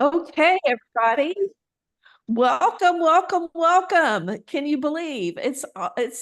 Okay, everybody. Welcome, welcome, welcome. Can you believe it's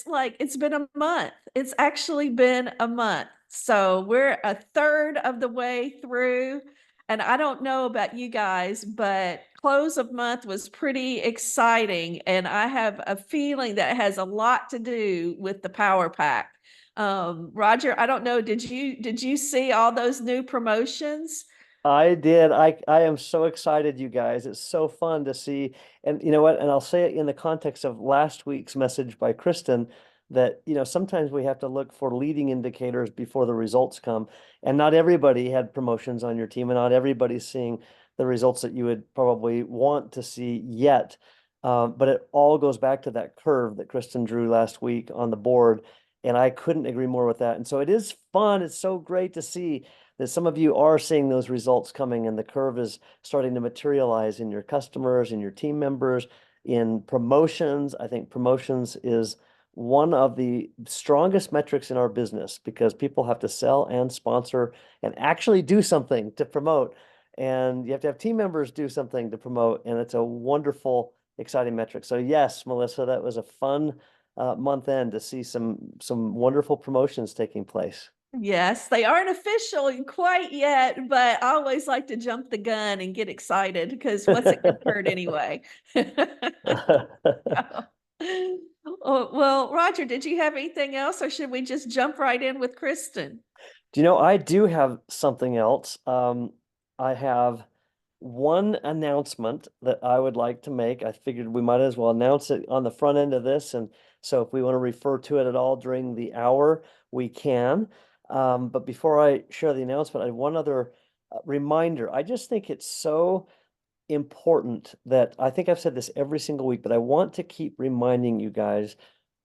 like it's been a month. It's actually been a month. So we're a third of the way through. And I don't know about you guys, but close of month was pretty exciting. And I have a feeling that has a lot to do with the Power Pack. Roger, I don't know, did you see all those new promotions? I did. I am so excited, you guys. It's so fun to see. And you know what? And I'll say it in the context of last week's message by Kristen that, sometimes we have to look for leading indicators before the results come. And not everybody had promotions on your team, and not everybody's seeing the results that you would probably want to see yet. But it all goes back to that curve that Kristen drew last week on the board. And I couldn't agree more with that. And so it is fun. It's so great to see that some of you are seeing those results coming and the curve is starting to materialize in your customers, in your team members, in promotions. I think promotions is one of the strongest metrics in our business because people have to sell and sponsor and actually do something to promote. And you have to have team members do something to promote. And it's a wonderful, exciting metric. So yes, Melissa, that was a fun month end to see some wonderful promotions taking place. Yes, they aren't official quite yet, but I always like to jump the gun and get excited because what's it going to hurt anyway? Well, Roger, did you have anything else, or should we just jump right in with Kristen? Do you know, I do have something else. I have one announcement that I would like to make. I figured we might as well announce it on the front end of this. And so if we want to refer to it at all during the hour, we can. But before I share the announcement, I have one other reminder. I just think it's so important that I think I've said this every single week, but I want to keep reminding you guys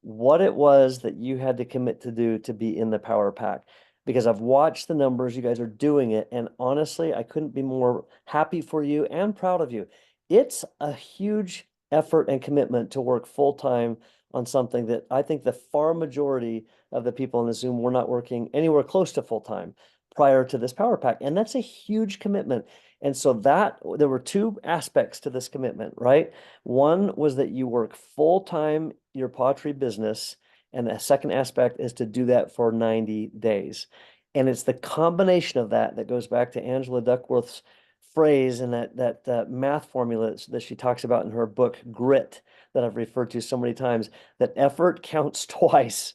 what it was that you had to commit to do to be in the Power Pack. Because I've watched the numbers, you guys are doing it, and honestly, I couldn't be more happy for you and proud of you. It's a huge effort and commitment to work full time on something that I think the far majority of the people in the Zoom were not working anywhere close to full time prior to this Power Pack. And that's a huge commitment. And so that there were two aspects to this commitment, right? One was that you work full time your pottery business, and the second aspect is to do that for 90 days. And it's the combination of that that goes back to Angela Duckworth's phrase and that math formula that she talks about in her book Grit that I've referred to so many times, that effort counts twice.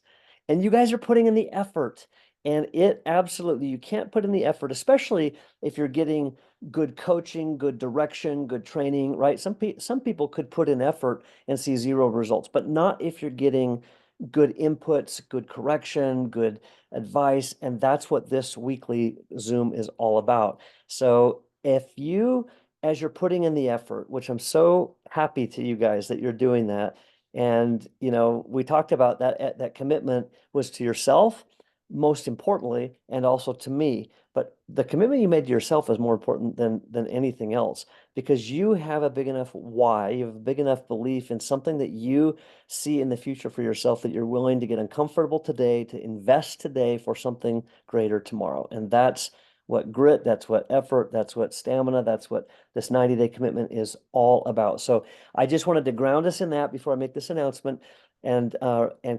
And you guys are putting in the effort. And it absolutely, you can't put in the effort, especially if you're getting good coaching, good direction, good training, right? Some people could put in effort and see zero results, but not if you're getting good inputs, good correction, good advice. And that's what this weekly Zoom is all about. So if you, as you're putting in the effort, which I'm so happy to you guys that you're doing that, and we talked about that commitment was to yourself, most importantly, and also to me. But the commitment you made to yourself is more important than anything else because you have a big enough why, you have a big enough belief in something that you see in the future for yourself that you're willing to get uncomfortable today, to invest today for something greater tomorrow. And that's what grit, that's what effort, that's what stamina, that's what this 90-day commitment is all about. So I just wanted to ground us in that before I make this announcement and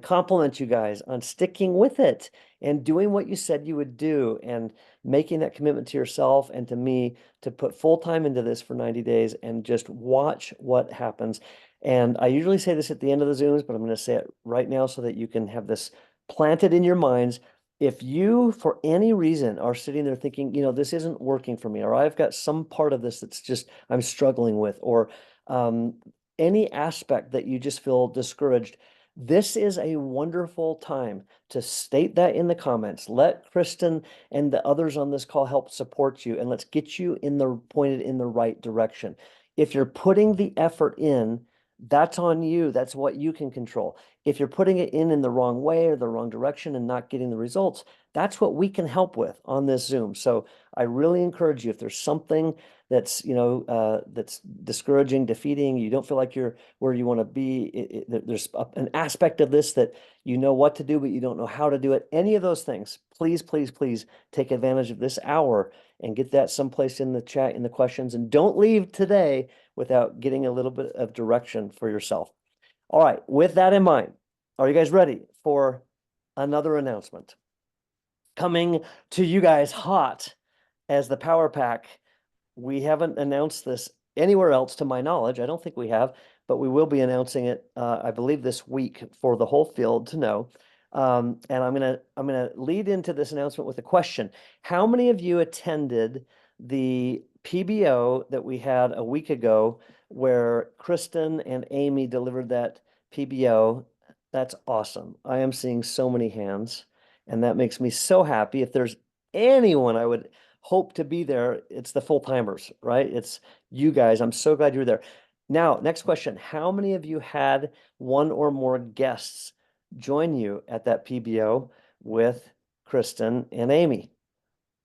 compliment you guys on sticking with it and doing what you said you would do and making that commitment to yourself and to me to put full time into this for 90 days and just watch what happens. And I usually say this at the end of the Zooms, but I'm going to say it right now so that you can have this planted in your minds. If you, for any reason, are sitting there thinking, this isn't working for me, or I've got some part of this that's just I'm struggling with, or um, any aspect that you just feel discouraged, this is a wonderful time to state that in the comments. Let Kristen and the others on this call help support you, and let's get you pointed in the right direction. If you're putting the effort in, that's on you. That's what you can control. If you're putting it in the wrong way or the wrong direction and not getting the results, that's what we can help with on this Zoom. So I really encourage you, if there's something that's, that's discouraging, defeating, you don't feel like you're where you want to be, there's an aspect of this that you know what to do, but you don't know how to do it. Any of those things, please, please, please take advantage of this hour and get that someplace in the chat in the questions. And don't leave today without getting a little bit of direction for yourself. All right, with that in mind, are you guys ready for another announcement? Coming to you guys hot as the Power Pack. We haven't announced this anywhere else to my knowledge. I don't think we have, but we will be announcing it, I believe, this week for the whole field to know. And I'm gonna lead into this announcement with a question. How many of you attended the PBO that we had a week ago where Kristen and Amy delivered that PBO? That's awesome. I am seeing so many hands, and that makes me so happy. If there's anyone I would hope to be there, it's the full timers, right? It's you guys. I'm so glad you're there. Now, next question. How many of you had one or more guests join you at that PBO with Kristen and Amy?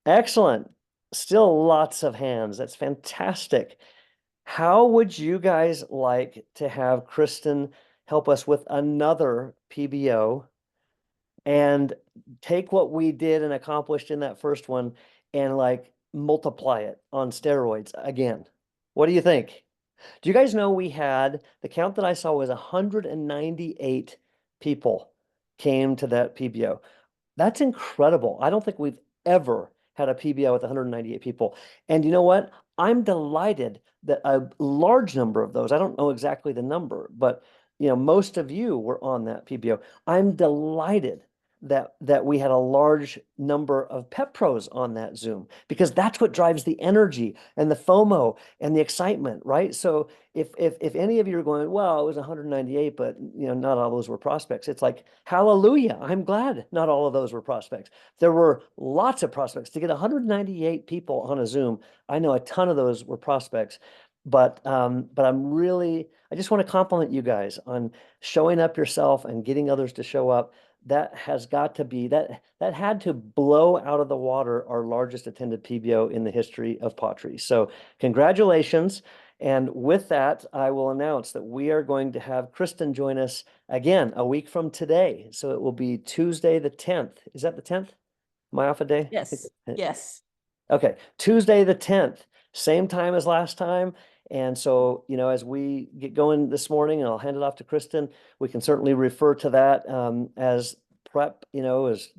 Excellent. Still lots of hands. That's fantastic. How would you guys like to have Kristen help us with another PBO and take what we did and accomplished in that first one and like multiply it on steroids again? What do you think? Do you guys know we had the count that I saw was 198 people came to that PBO? That's incredible. I don't think we've ever had a PBO with 198 people. And you know what? I'm delighted that a large number of those, I don't know exactly the number, but most of you were on that PBO. I'm delighted that we had a large number of pep pros on that Zoom, because that's what drives the energy and the FOMO and the excitement, right? So if any of you are going, well, it was 198, but not all those were prospects. It's like, hallelujah. I'm glad not all of those were prospects. There were lots of prospects. To get 198 people on a Zoom, I know a ton of those were prospects. But I just want to compliment you guys on showing up yourself and getting others to show up. That has got to be that had to blow out of the water our largest attended PBO in the history of pottery. So congratulations. And with that, I will announce that we are going to have Kristen join us again a week from today. So it will be Tuesday the 10th. Is that the 10th? Am I off a day? Yes. Yes. Okay, Tuesday the 10th, same time as last time. And so, as we get going this morning, and I'll hand it off to Kristen, we can certainly refer to that as prep, as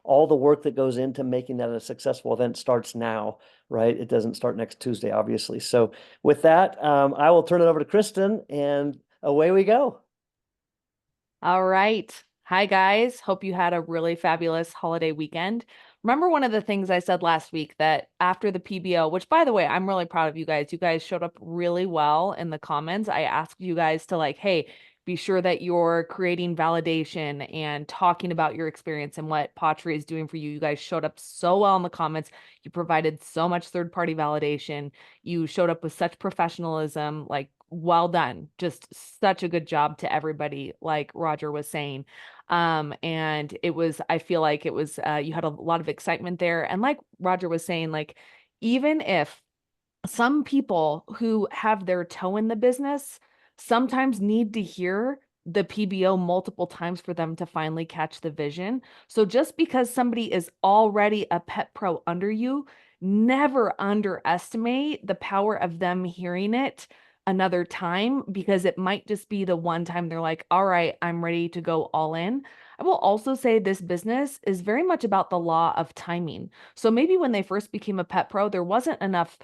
all the work that goes into making that a successful event starts now, right? It doesn't start next Tuesday, obviously. So with that, I will turn it over to Kristen, and away we go. All right. Hi, guys. Hope you had a really fabulous holiday weekend. Remember one of the things I said last week, that after the PBO, which by the way, I'm really proud of you guys. You guys showed up really well in the comments. I asked you guys to hey, be sure that you're creating validation and talking about your experience and what pottery is doing for you. You guys showed up so well in the comments. You provided so much third-party validation. You showed up with such professionalism. Well done. Just such a good job to everybody, like Roger was saying. And I feel like it was, you had a lot of excitement there. And like Roger was saying, even if some people who have their toe in the business sometimes need to hear the PBO multiple times for them to finally catch the vision. So just because somebody is already a pet pro under you, never underestimate the power of them hearing it another time, because it might just be the one time they're like, all right, I'm ready to go all in. I will also say this business is very much about the law of timing. So maybe when they first became a pet pro, there wasn't enough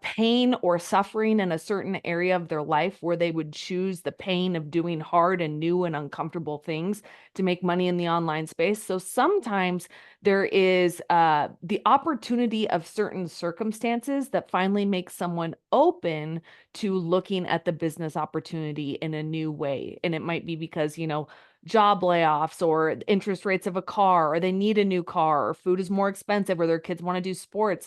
pain or suffering in a certain area of their life where they would choose the pain of doing hard and new and uncomfortable things to make money in the online space. So sometimes there is the opportunity of certain circumstances that finally make someone open to looking at the business opportunity in a new way. And it might be because, job layoffs or interest rates of a car, or they need a new car, or food is more expensive, or their kids want to do sports.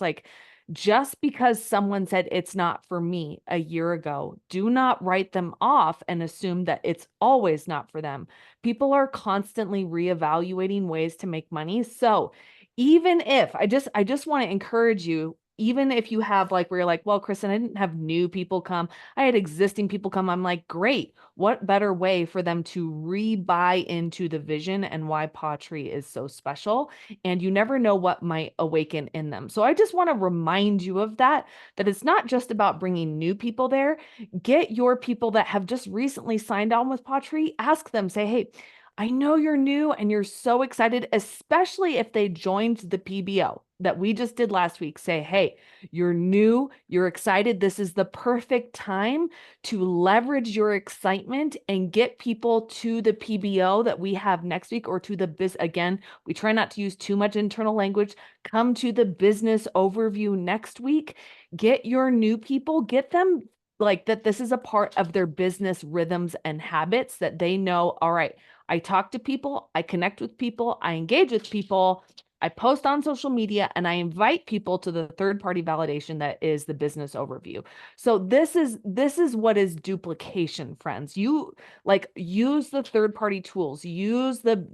Just because someone said it's not for me a year ago, do not write them off and assume that it's always not for them. People are constantly reevaluating ways to make money. So even if I just want to encourage you, even if you have like, where you're like, well, Kristen, I didn't have new people come. I had existing people come. I'm like, great. What better way for them to re-buy into the vision and why Paw Tree is so special? And you never know what might awaken in them. So I just want to remind you of that it's not just about bringing new people there. Get your people that have just recently signed on with Paw Tree, ask them, say, hey, I know you're new and you're so excited, especially if they joined the PBO that we just did last week. Say, hey, you're new, you're excited. This is the perfect time to leverage your excitement and get people to the PBO that we have next week, or to the biz. Again, we try not to use too much internal language. Come to the business overview next week. Get your new people, get them like that. This is a part of their business rhythms and habits that they know. All right, I talk to people, I connect with people, I engage with people, I post on social media, and I invite people to the third-party validation that is the business overview. So this is what is duplication, friends. You like use the third-party tools, use the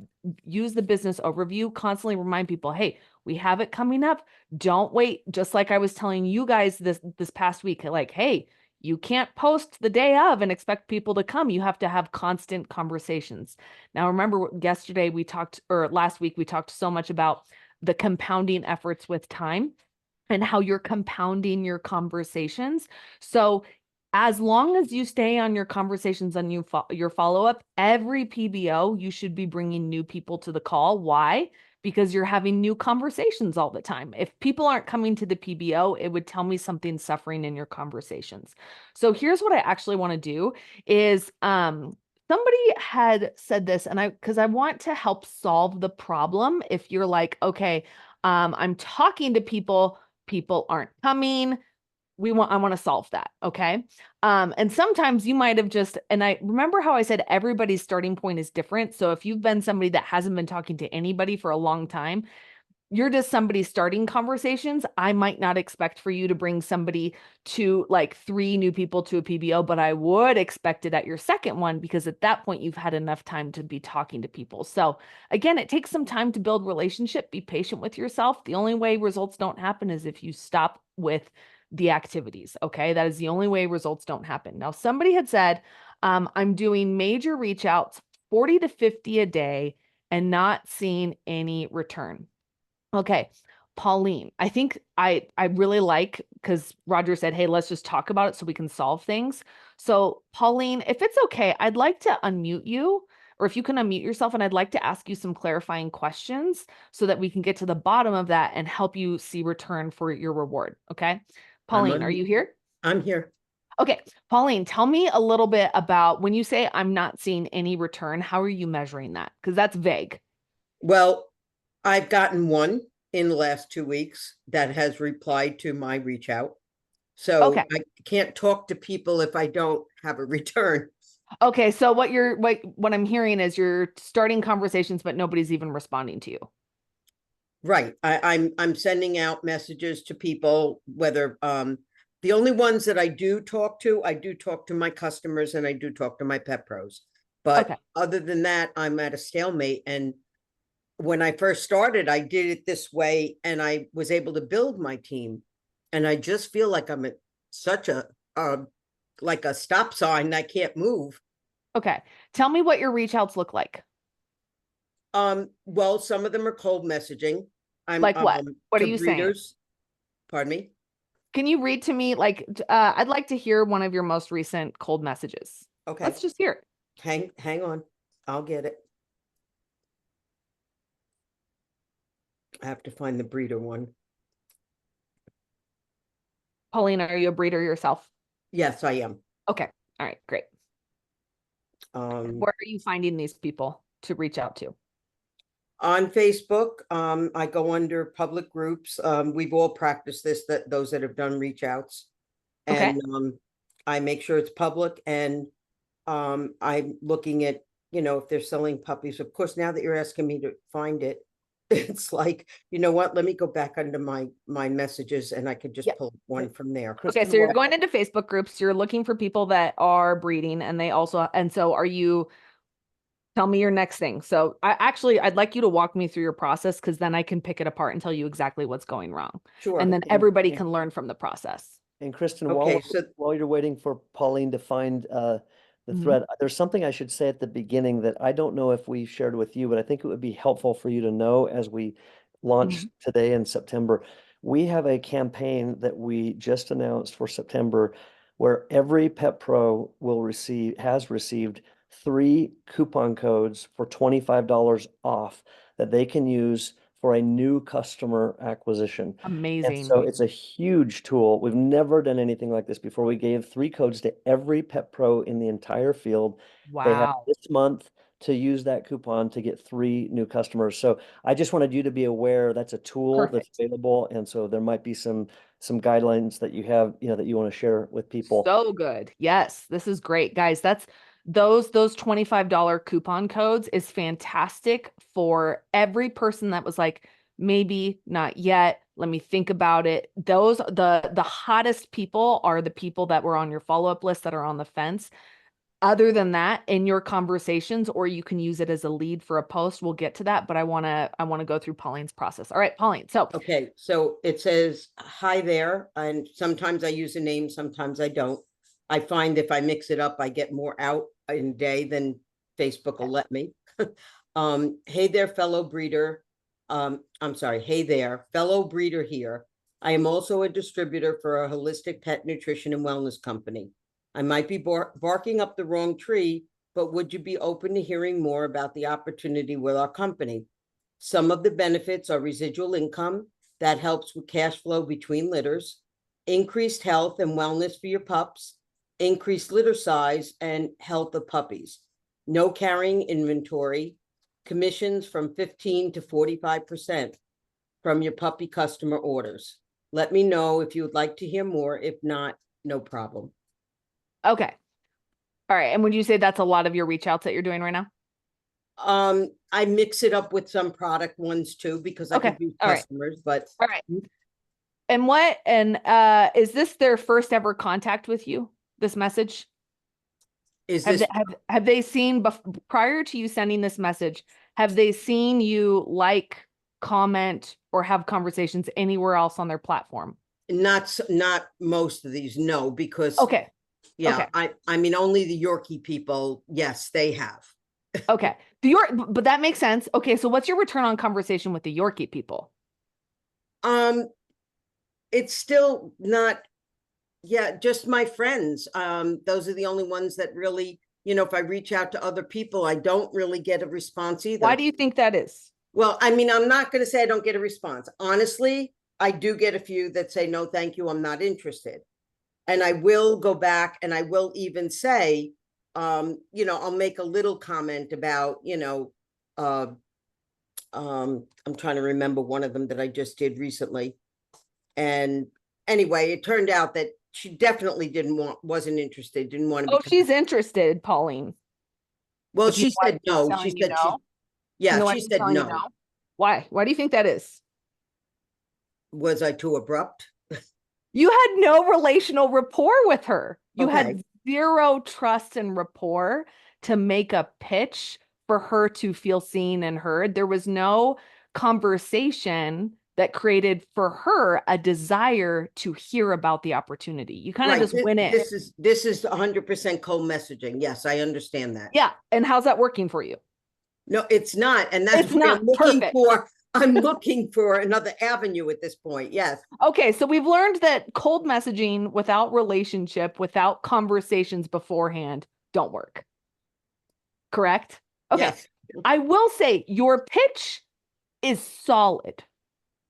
business overview, constantly remind people, hey, we have it coming up. Don't wait. Just like I was telling you guys this past week, like, hey, you can't post the day of and expect people to come. You have to have constant conversations. Now, remember yesterday we talked, or last week we talked so much about the compounding efforts with time and how you're compounding your conversations. So as long as you stay on your conversations and your follow-up, every PBO, you should be bringing new people to the call. Why? Because you're having new conversations all the time. If people aren't coming to the PBO, it would tell me something's suffering in your conversations. So here's what I actually want to do is, somebody had said this, and because I want to help solve the problem. If you're like, okay, I'm talking to people, people aren't coming. I want to solve that. Okay. And sometimes you might have just, and I remember how I said everybody's starting point is different. So if you've been somebody that hasn't been talking to anybody for a long time, you're just somebody starting conversations. I might not expect for you to bring somebody to like 3 new people to a PBO, but I would expect it at your second one, because at that point you've had enough time to be talking to people. So again, it takes some time to build relationship. Be patient with yourself. The only way results don't happen is if you stop with the activities. Okay. That is the only way results don't happen. Now, somebody had said, I'm doing major reach outs, 40 to 50 a day, and not seeing any return. Okay, Pauline, I think I really like, because Roger said, hey, let's just talk about it so we can solve things. So Pauline, if it's okay, I'd like to unmute you, or if you can unmute yourself, and I'd like to ask you some clarifying questions so that we can get to the bottom of that and help you see return for your reward. Okay. Pauline, are you here? I'm here. Okay, Pauline, tell me a little bit about when you say I'm not seeing any return, how are you measuring that? Because that's vague. Well, I've gotten one in the last 2 weeks that has replied to my reach out. So Okay. I can't talk to people if I don't have a return. Okay, so what I'm hearing is you're starting conversations, but nobody's even responding to you. Right. I'm sending out messages to people, whether the only ones that I do talk to my customers, and I do talk to my pet pros. But Okay. other than that, I'm at a stalemate. And when I first started, I did it this way, and I was able to build my team. And I just feel like I'm at such a like a stop sign. I can't move. Okay. Tell me what your reach outs look like. Well, some of them are cold messaging. I'm Like what? What are to you saying? breeders. Pardon me. Can you read to me, like, I'd like to hear one of your most recent cold messages. Okay. Let's just hear it. Hang on. I'll get it. I have to find the breeder one. Pauline, are you a breeder yourself? Yes, I am. Okay. All right, great. Where are you finding these people to reach out to? On Facebook, I go under public groups. We've all practiced this, that those that have done reach outs. Okay. And I make sure it's public, and I'm looking at, if they're selling puppies. Of course, now that you're asking me to find it, it's like, you know what? Let me go back under my messages, and I could just pull one from there. Okay, so you're going into Facebook groups, you're looking for people that are breeding, and they also, and so are you, Tell me your next thing. So I'd like you to walk me through your process because then I can pick it apart and tell you exactly what's going wrong. Sure. And then everybody can learn from the process. And Kristen, Okay, while you're waiting for Pauline to find the Mhm. thread, there's something I should say at the beginning that I don't know if we shared with you, but I think it would be helpful for you to know as we launch today in September. We have a campaign that we just announced for September where every Pet Pro has received 3 coupon codes for $25 off that they can use for a new customer acquisition. And Amazing. so it's a huge tool. We've never done anything like this before. We gave 3 codes to every Pet Pro in the entire field. They have Wow. this month to use that coupon to get 3 new customers. So I just wanted you to be aware that's a tool that's Perfect. available. And so there might be some guidelines that you have, that you want to share with people. So good. Yes, this is great, guys. That's those $25 coupon codes is fantastic for every person that was like, maybe not yet. Let me think about it. Those the hottest people are the people that were on your follow-up list that are on the fence. Other than that, in your conversations, or you can use it as a lead for a post. We'll get to that, but I want to go through Pauline's process. All right, Pauline. So okay, so it says, hi there, and sometimes I use a name, sometimes I don't. I find if I mix it up, I get more out in a day than Facebook will let me. Hey there, fellow breeder. I'm sorry, hey there, fellow breeder here. I am also a distributor for a holistic pet nutrition and wellness company. I might be barking up the wrong tree, but would you be open to hearing more about the opportunity with our company? Some of the benefits are residual income that helps with cash flow between litters, increased health and wellness for your pups, increased litter size and health of puppies, no carrying inventory, commissions from 15 to 45% from your puppy customer orders. Let me know if you would like to hear more. If not, no problem. okay. All right. And would you say that's a lot of your reach outs that you're doing right now? I mix it up with some product ones too, because I Okay. can do All right. customers, but All right. And is this their first ever contact with you? This message? is Have this, have they seen prior to you sending this message, have they seen you like, comment, or have conversations anywhere else on their platform? not most of these, no, because Okay. yeah, Okay. I mean, only the Yorkie people, yes, they have. Okay. But that makes sense. Okay. So what's your return on conversation with the Yorkie people? It's still not, yeah, just my friends. Those are the only ones that really, if I reach out to other people, I don't really get a response either. Why do you think that is? Well, I mean, I'm not going to say I don't get a response. Honestly, I do get a few that say, no, thank you, I'm not interested. And I will go back and I will even say, I'll make a little comment about, I'm trying to remember one of them that I just did recently. And anyway, it turned out that she definitely wasn't interested, didn't want to Oh, become. she's interested, Pauline. Well, But you she know why said she's no. telling She you said no? You yeah, know why she she's said telling you no. no? Why? Why do you think that is? Was I too abrupt? You had no relational rapport with her. You Okay. had zero trust and rapport to make a pitch for her to feel seen and heard. There was no conversation that created for her a desire to hear about the opportunity. You kind of Right. just went in. This is 100% cold messaging. Yes, I understand that. Yeah. And how's that working for you? No, it's not. And that's It's what not I'm looking perfect. for. I'm looking for another avenue at this point. Yes. Okay, so we've learned that cold messaging without relationship, without conversations beforehand, don't work. Correct? Okay. Yes. I will say your pitch is solid.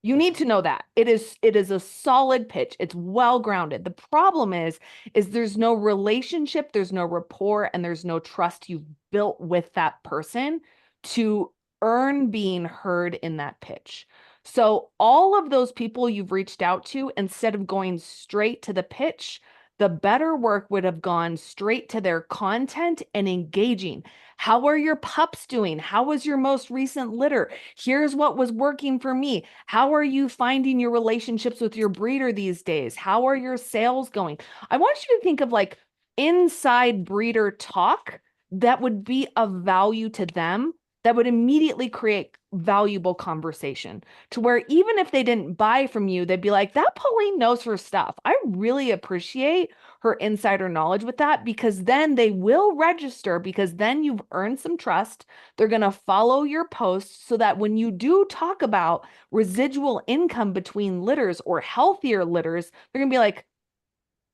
You need to know that. It is a solid pitch. It's well grounded. The problem is there's no relationship, there's no rapport, and there's no trust you've built with that person to earn being heard in that pitch. So all of those people you've reached out to, instead of going straight to the pitch, the better work would have gone straight to their content and engaging. How are your pups doing? How was your most recent litter? Here's what was working for me. How are you finding your relationships with your breeder these days? How are your sales going? I want you to think of like inside breeder talk that would be of value to them, that would immediately create valuable conversation to where even if they didn't buy from you, they'd be like, that Pauline knows her stuff. I really appreciate her insider knowledge with that, because then they will register, because then you've earned some trust. They're going to follow your posts so that when you do talk about residual income between litters or healthier litters, they're going to be like,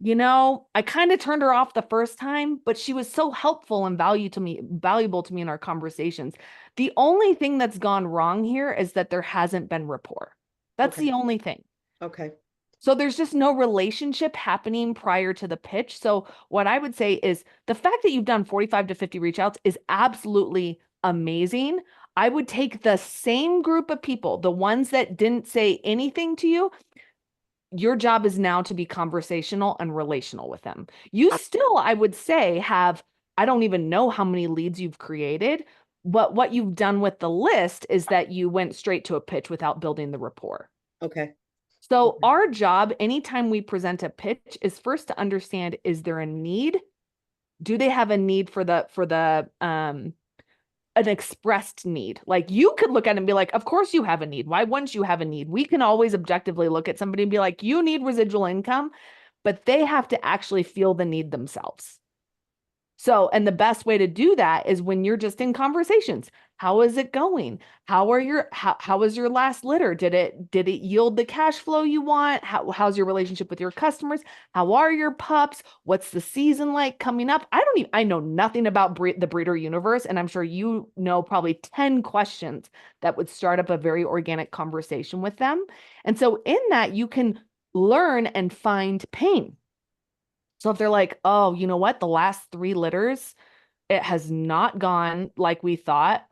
I kind of turned her off the first time, but she was so helpful and valuable to me in our conversations. The only thing that's gone wrong here is that there hasn't been rapport. That's Okay. the only thing. Okay. So there's just no relationship happening prior to the pitch. So what I would say is the fact that you've done 45 to 50 reach outs is absolutely amazing. I would take the same group of people, the ones that didn't say anything to you. Your job is now to be conversational and relational with them. You still, I would say, I don't even know how many leads you've created, but what you've done with the list is that you went straight to a pitch without building the rapport. Okay. So Okay. our job, anytime we present a pitch, is first to understand, is there a need? Do they have a need for an expressed need? Like, you could look at it and be like, of course you have a need. Why wouldn't you have a need? We can always objectively look at somebody and be like, you need residual income, but they have to actually feel the need themselves. So, and the best way to do that is when you're just in conversations. How is it going? How is your last litter? Did it yield the cash flow you want? How's your relationship with your customers? How are your pups? What's the season like coming up? I know nothing about the breeder universe, and I'm sure you know probably 10 questions that would start up a very organic conversation with them. And so in that, you can learn and find pain. So if they're like, oh, you know what? The last 3 litters, it has not gone like we thought.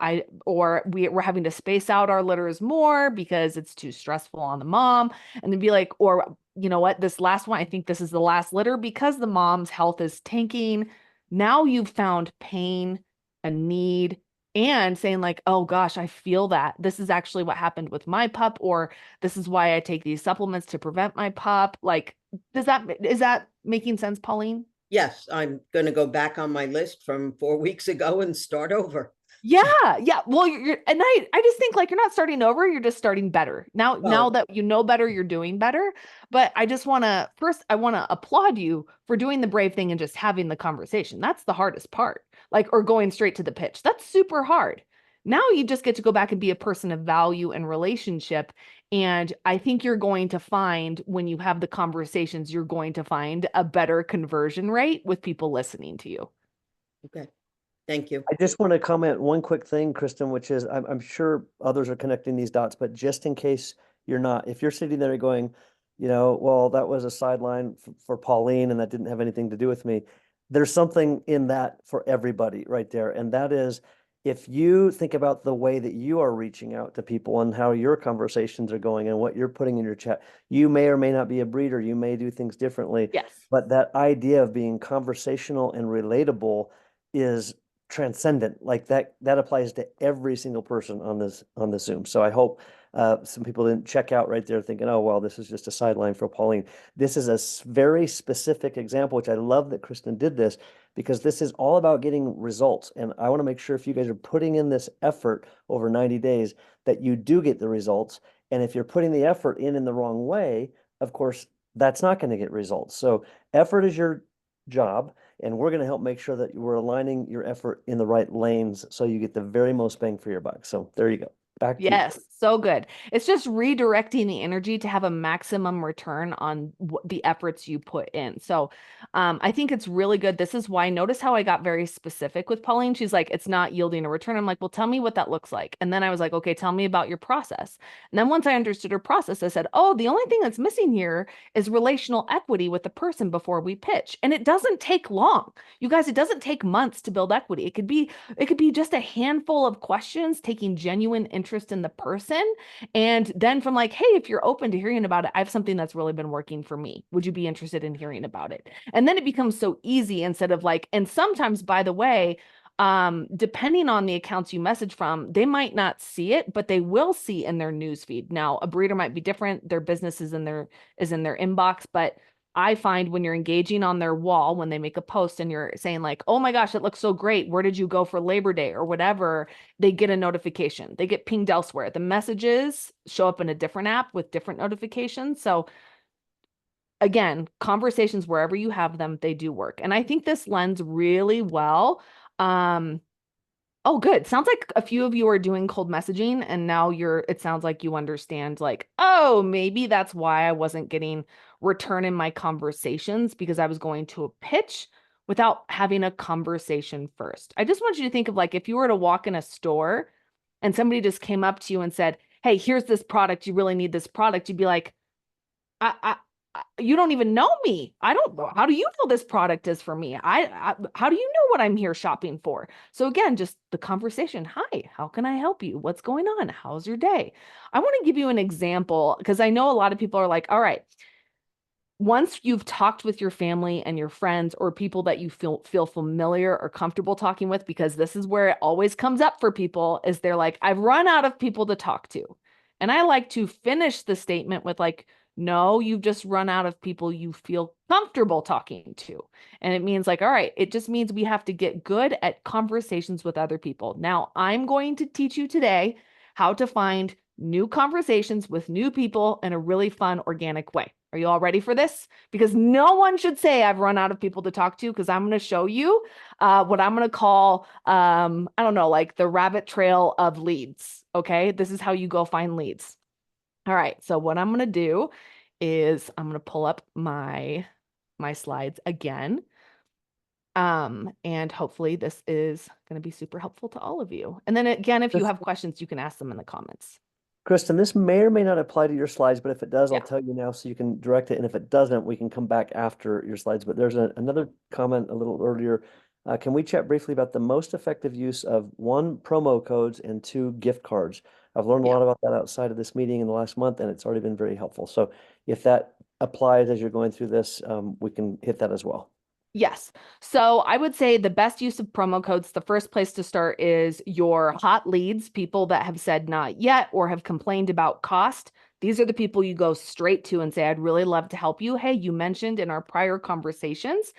We're having to space out our litters more because it's too stressful on the mom. And then be like, or you know what? This last one, I think this is the last litter because the mom's health is tanking. Now you've found pain, a need, and saying like, oh gosh, I feel that. This is actually what happened with my pup, or this is why I take these supplements to prevent my pup. Like, is that making sense, Pauline? Yes, I'm going to go back on my list from 4 weeks ago and start over. Yeah, yeah. Well, and I just think like you're not starting over, you're just starting better. Now Well, that you know better, you're doing better. But I just want to applaud you for doing the brave thing and just having the conversation. That's the hardest part. Like, or going straight to the pitch. That's super hard. Now you just get to go back and be a person of value and relationship. And I think you're going to find when you have the conversations, you're going to find a better conversion rate with people listening to you. okay. Thank you. I just want to comment one quick thing, Kristen, which is I'm sure others are connecting these dots, but just in case you're not, if you're sitting there going, well, that was a sideline for Pauline and that didn't have anything to do with me. There's something in that for everybody right there. And that is, if you think about the way that you are reaching out to people and how your conversations are going and what you're putting in your chat, you may or may not be a breeder. You may do things differently. Yes. But that idea of being conversational and relatable is transcendent. Like that applies to every single person on the Zoom. So I hope some people didn't check out right there thinking, oh, well, this is just a sideline for Pauline. This is a very specific example, which I love that Kristen did this, because this is all about getting results. And I want to make sure if you guys are putting in this effort over 90 days, that you do get the results. And if you're putting the effort in the wrong way, of course, that's not going to get results. So effort is your job, and we're going to help make sure that we're aligning your effort in the right lanes so you get the very most bang for your buck. So there you go. Back to you. Yes, so good. It's just redirecting the energy to have a maximum return on the efforts you put in. So I think it's really good. This is why, notice how I got very specific with Pauline. She's like, it's not yielding a return. I'm like, well, tell me what that looks like. And then I was like, okay, tell me about your process. And then once I understood her process, I said, oh, the only thing that's missing here is relational equity with the person before we pitch. And it doesn't take long. You guys, it doesn't take months to build equity. It could be just a handful of questions, taking genuine interest in the person. And then from like, hey, if you're open to hearing about it, I have something that's really been working for me. Would you be interested in hearing about it? And then it becomes so easy instead of like, and sometimes, by the way, depending on the accounts you message from, they might not see it, but they will see in their news feed. Now, a breeder might be different. Their business is in their inbox, but I find when you're engaging on their wall, when they make a post and you're saying like, oh my gosh, it looks so great. Where did you go for Labor Day or whatever? They get a notification. They get pinged elsewhere. The messages show up in a different app with different notifications. So again, conversations wherever you have them, they do work. And I think this lends really well. Oh, good. Sounds like a few of you are doing cold messaging and now it sounds like you understand like, oh, maybe that's why I wasn't getting return in my conversations because I was going to a pitch without having a conversation first. I just want you to think of like, if you were to walk in a store and somebody just came up to you and said, hey, here's this product. You really need this product. You'd be like, you don't even know me. How do you know this product is for me? How do you know what I'm here shopping for? So again, just the conversation. Hi, how can I help you? What's going on? How's your day? I want to give you an example because I know a lot of people are like, all right, once you've talked with your family and your friends or people that you feel familiar or comfortable talking with, because this is where it always comes up for people, is they're like, I've run out of people to talk to. And I like to finish the statement with like, no, you've just run out of people you feel comfortable talking to. And it means like, all right, it just means we have to get good at conversations with other people. Now, I'm going to teach you today how to find new conversations with new people in a really fun, organic way. Are you all ready for this? Because no one should say I've run out of people to talk to, because I'm going to show you what I'm going to call, I don't know, like the rabbit trail of leads. Okay, this is how you go find leads. All right, so what I'm going to do is I'm going to pull up my slides again. And hopefully this is going to be super helpful to all of you. And then again, if you have questions, you can ask them in the comments. Kristen, this may or may not apply to your slides, but if it does, Yeah. I'll tell you now so you can direct it. And if it doesn't, we can come back after your slides. But there's another comment a little earlier. Can we chat briefly about the most effective use of 1, promo codes and 2, gift cards? I've learned a lot about that outside of this meeting in the last month, and it's already been very helpful. So if that applies as you're going through this, we can hit that as well. Yes. So I would say the best use of promo codes, the first place to start is your hot leads, people that have said not yet or have complained about cost. These are the people you go straight to and say, I'd really love to help you. Hey, you mentioned in our prior conversations,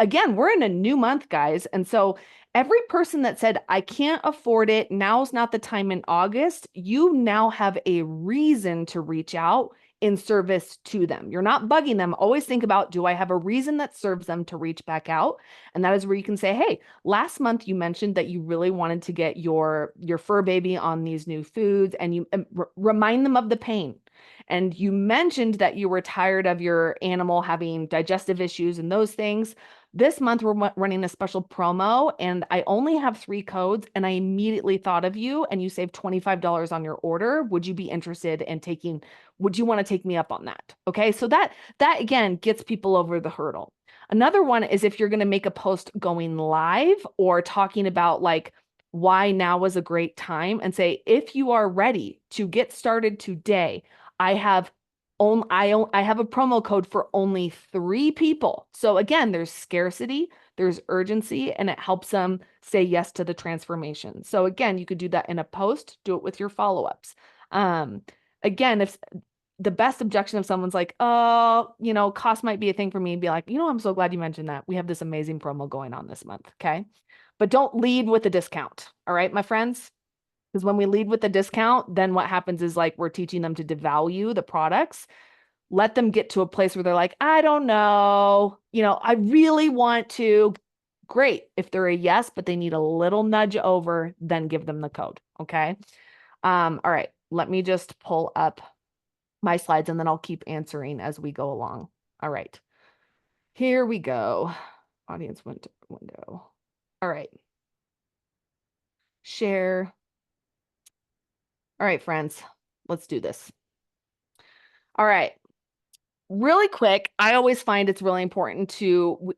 again, we're in a new month, guys. And so every person that said, I can't afford it, now's not the time in August, you now have a reason to reach out in service to them. You're not bugging them. Always think about, do I have a reason that serves them to reach back out? And that is where you can say, hey, last month you mentioned that you really wanted to get your fur baby on these new foods, and you remind them of the pain. And you mentioned that you were tired of your animal having digestive issues and those things. This month, we're running a special promo, and I only have 3 codes, and I immediately thought of you, and you saved $25 on your order. Would you be interested in would you want to take me up on that? Okay, so that again gets people over the hurdle. Another one is if you're going to make a post going live or talking about like why now was a great time, and say, if you are ready to get started today, I have a promo code for only 3 people. So again, there's scarcity, there's urgency, and it helps them say yes to the transformation. So again, you could do that in a post, do it with your follow-ups. Again, if the best objection, if someone's like, oh, cost might be a thing for me, be like, I'm so glad you mentioned that. We have this amazing promo going on this month. Okay. But don't lead with a discount. All right, my friends. Because when we lead with the discount, then what happens is like we're teaching them to devalue the products. Let them get to a place where they're like, I don't know, I really want to. Great. If they're a yes, but they need a little nudge over, then give them the code. Okay. All right. Let me just pull up my slides and then I'll keep answering as we go along. All right. Here we go. Audience window. All right. Share. All right, friends, let's do this. All right. Really quick, I always find it's really important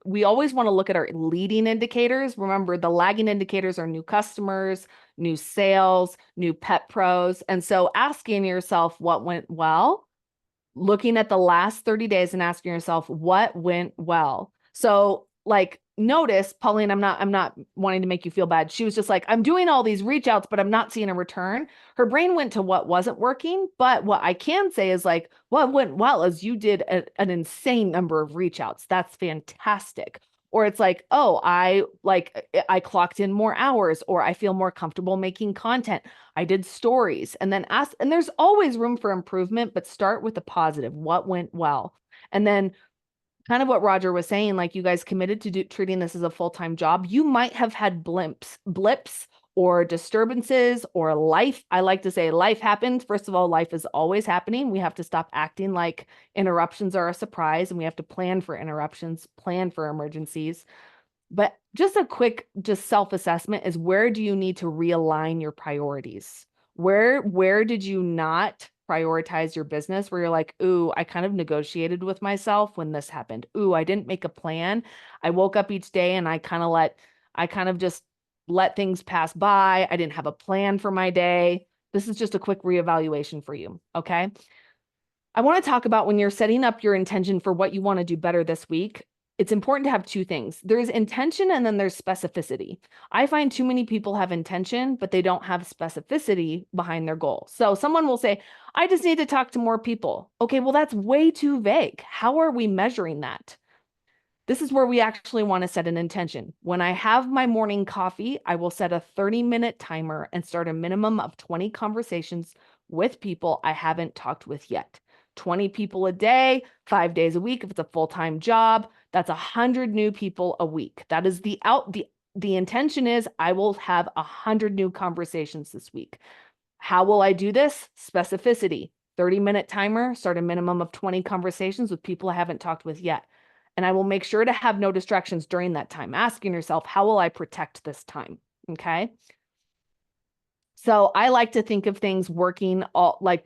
we always want to look at our leading indicators. Remember, the lagging indicators are new customers, new sales, new pet pros. And so asking yourself what went well, looking at the last 30 days and asking yourself what went well. So like notice, Pauline, I'm not wanting to make you feel bad. She was just like, I'm doing all these reach outs, but I'm not seeing a return. Her brain went to what wasn't working. But what I can say is like, what went well is you did an insane number of reach outs. That's fantastic. Or it's like, oh, I clocked in more hours, or I feel more comfortable making content. I did stories, and then ask, and there's always room for improvement, but start with the positive. What went well? And then kind of what Roger was saying, like you guys committed to treating this as a full-time job. You might have had blips or disturbances or life. I like to say life happens. First of all, life is always happening. We have to stop acting like interruptions are a surprise, and we have to plan for interruptions, plan for emergencies. But just a quick, just self-assessment is, where do you need to realign your priorities? Where did you not prioritize your business, where you're like, ooh, I kind of negotiated with myself when this happened. Ooh, I didn't make a plan. I woke up each day and I kind of just let things pass by. I didn't have a plan for my day. This is just a quick reevaluation for you. Okay. I want to talk about when you're setting up your intention for what you want to do better this week. It's important to have two things. There's intention and then there's specificity. I find too many people have intention, but they don't have specificity behind their goal. So someone will say, I just need to talk to more people. Okay, well, that's way too vague. How are we measuring that? This is where we actually want to set an intention. When I have my morning coffee, I will set a 30-minute timer and start a minimum of 20 conversations with people I haven't talked with yet. 20 people a day, 5 days a week. If it's a full-time job, that's 100 new people a week. That is the intention is I will have 100 new conversations this week. How will I do this? Specificity. 30-minute timer, start a minimum of 20 conversations with people I haven't talked with yet. And I will make sure to have no distractions during that time. Asking yourself, how will I protect this time? Okay. So I like to think of things working all like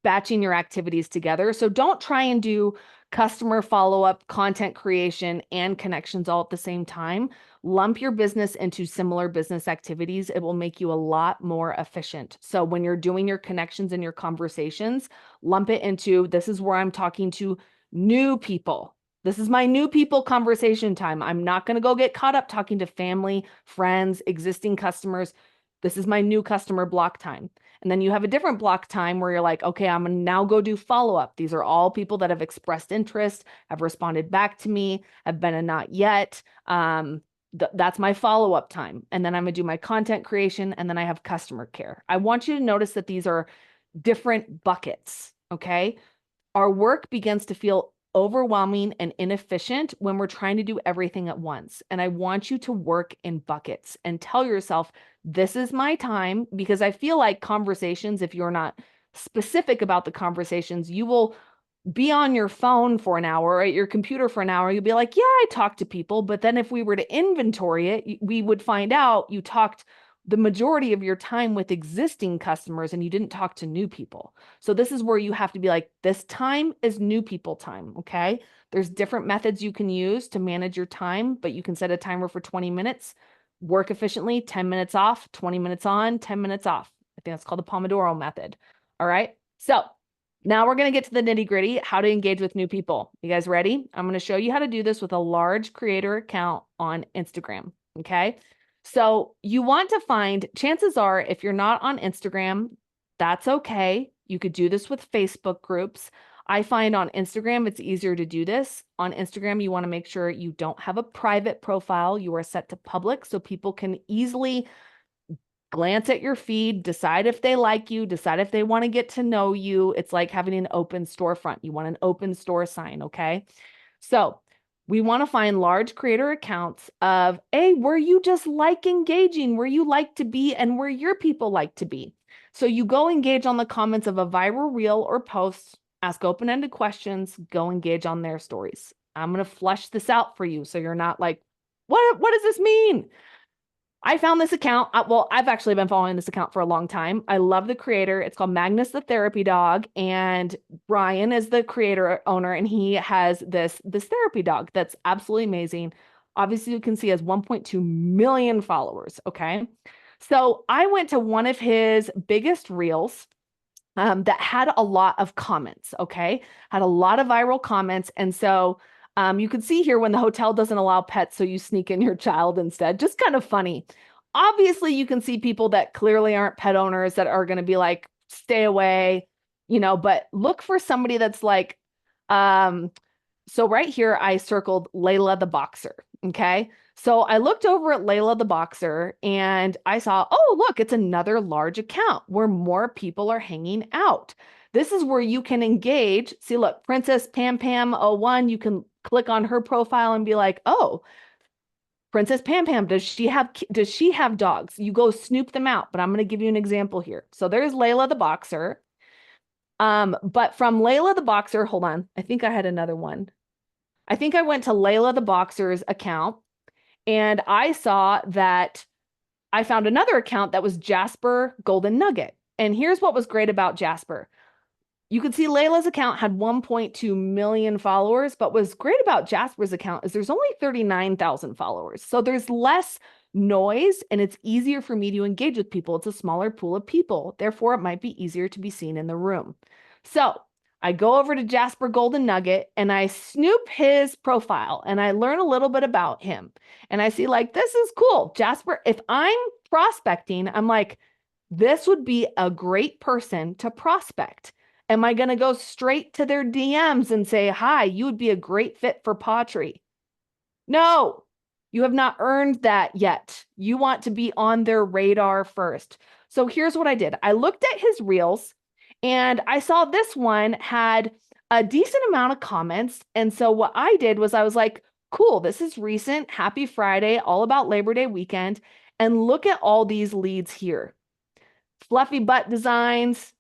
batching your activities together. So don't try and do customer follow-up, content creation, and connections all at the same time. Lump your business into similar business activities. It will make you a lot more efficient. So when you're doing your connections and your conversations, lump it into, this is where I'm talking to new people. This is my new people conversation time. I'm not going to go get caught up talking to family, friends, existing customers. This is my new customer block time. And then you have a different block time where you're like, okay, I'm going to now go do follow-up. These are all people that have expressed interest, have responded back to me, have been a not yet. That's my follow-up time. And then I'm going to do my content creation, and then I have customer care. I want you to notice that these are different buckets, okay? Our work begins to feel overwhelming and inefficient when we're trying to do everything at once. And I want you to work in buckets and tell yourself, this is my time, because I feel like conversations, if you're not specific about the conversations, you will be on your phone for an hour or at your computer for an hour. You'll be like, yeah, I talked to people. But then if we were to inventory it, we would find out you talked the majority of your time with existing customers and you didn't talk to new people. So this is where you have to be like, this time is new people time, okay? There's different methods you can use to manage your time, but you can set a timer for 20 minutes, work efficiently, 10 minutes off, 20 minutes on, 10 minutes off. I think that's called the Pomodoro method. All right. So now we're going to get to the nitty gritty, how to engage with new people. You guys ready? I'm going to show you how to do this with a large creator account on Instagram. Okay. So you want to find, chances are, if you're not on Instagram, that's okay. You could do this with Facebook groups. I find on Instagram, it's easier to do this. On Instagram, you want to make sure you don't have a private profile. You are set to public so people can easily glance at your feed, decide if they like you, decide if they want to get to know you. It's like having an open storefront. You want an open store sign, okay? So we want to find large creator accounts of where you just like engaging, where you like to be, and where your people like to be. So you go engage on the comments of a viral reel or post, ask open-ended questions, go engage on their stories. I'm going to flesh this out for you so you're not like, what does this mean? I found this account. Well, I've actually been following this account for a long time. I love the creator. It's called Magnus the Therapy Dog, and Brian is the creator owner, and he has this therapy dog that's absolutely amazing. Obviously, you can see he has 1.2 million followers. Okay, so I went to one of his biggest reels that had a lot of comments. Okay, had a lot of viral comments, and so You can see here when the hotel doesn't allow pets, so you sneak in your child instead. Just kind of funny. Obviously, you can see people that clearly aren't pet owners that are going to be like, stay away, but look for somebody that's like, so right here, I circled Layla the boxer. Okay. So I looked over at Layla the boxer and I saw, oh, look, it's another large account where more people are hanging out. This is where you can engage. See, look, Princess Pam Pam 01, you can click on her profile and be like, oh, Princess Pam Pam, does she have dogs? You go snoop them out, but I'm going to give you an example here. So there's Layla the boxer. But from Layla the boxer, hold on. I think I had another one. I think I went to Layla the boxer's account and I saw that I found another account that was Jasper Golden Nugget. And here's what was great about Jasper. You could see Layla's account had 1.2 million followers, but what's great about Jasper's account is there's only 39,000 followers. So there's less noise and it's easier for me to engage with people. It's a smaller pool of people. Therefore, it might be easier to be seen in the room. So I go over to Jasper Golden Nugget and I snoop his profile and I learn a little bit about him. And I see like, this is cool. Jasper, if I'm prospecting, I'm like, this would be a great person to prospect. Am I going to go straight to their DMs and say, hi, you would be a great fit for Pottery? No, you have not earned that yet. You want to be on their radar first. So here's what I did. I looked at his reels and I saw this one had a decent amount of comments. And so what I did was I was like, cool, this is recent. Happy Friday, all about Labor Day weekend. And look at all these leads here. Fluffy butt designs,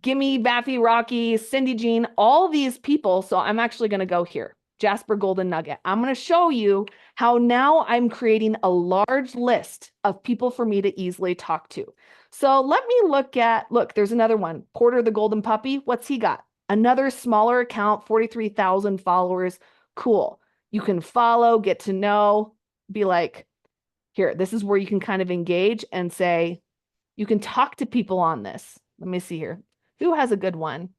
Gimme, Baffy, Rocky, Cindy Jean, all these people. So I'm actually going to go here, Jasper Golden Nugget. I'm going to show you how now I'm creating a large list of people for me to easily talk to. So let me look, there's another one, Porter the Golden Puppy. What's he got? Another smaller account, 43,000 followers. Cool. You can follow, get to know, be like, here, this is where you can kind of engage and say, you can talk to people on this. Let me see here. Who has a good one?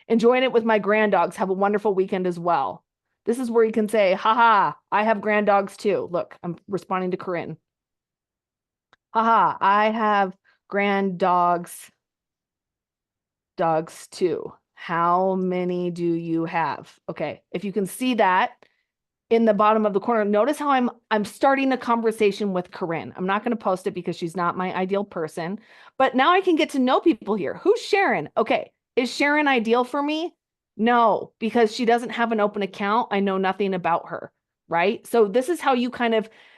Enjoying it with my grand dogs. Have a wonderful weekend as well. This is where you can say, haha, I have grand dogs too. Look, I'm responding to Corinne. Haha, I have grand dogs too. How many do you have? Okay, if you can see that in the bottom of the corner, notice how I'm starting a conversation with Corinne. I'm not going to post it because she's not my ideal person, but now I can get to know people here. Who's Sharon? Okay. Is Sharon ideal for me? No, because she doesn't have an open account. I know nothing about her, right? So this is how you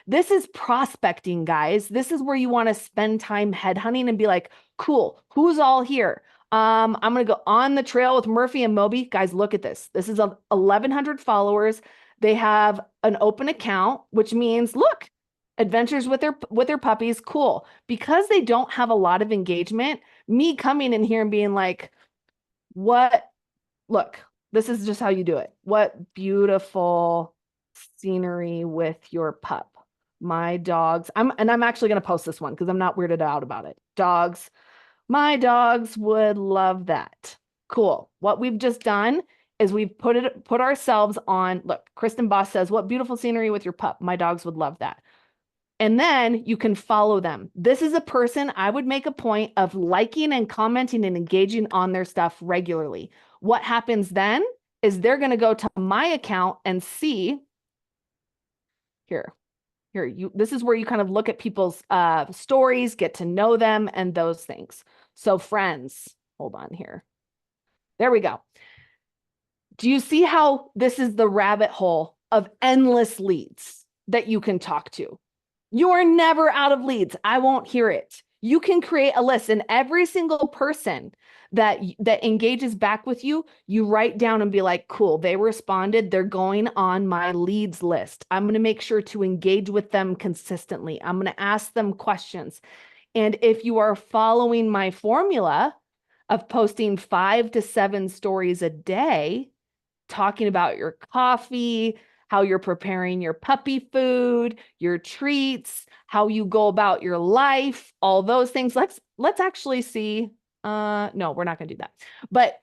this is prospecting, guys. This is where you want to spend time headhunting and be like, cool, who's all here? I'm going to go on the trail with Murphy and Moby. Guys, look at this. This is 1,100 followers. They have an open account, which means, look, adventures with their puppies, cool. Because they don't have a lot of engagement, me coming in here and being like, look, this is just how you do it. What beautiful scenery with your pup. My dogs, I'm actually going to post this one because I'm not weirded out about it. Dogs, my dogs would love that. Cool. What we've just done is we've put ourselves on, look, Kristen Boss says, what beautiful scenery with your pup. My dogs would love that. And then you can follow them. This is a person I would make a point of liking and commenting and engaging on their stuff regularly. What happens then is they're going to go to my account and see here, this is where you kind of look at people's stories, get to know them and those things. So friends, hold on here. There we go. Do you see how this is the rabbit hole of endless leads that you can talk to? You are never out of leads. I won't hear it. You can create a list, and every single person that engages back with you, you write down and be like, cool, they responded. They're going on my leads list. I'm going to make sure to engage with them consistently. I'm going to ask them questions. And if you are following my formula of posting 5 to 7 stories a day, talking about your coffee, how you're preparing your puppy food, your treats, how you go about your life, all those things. Let's actually see. No, we're not going to do that. But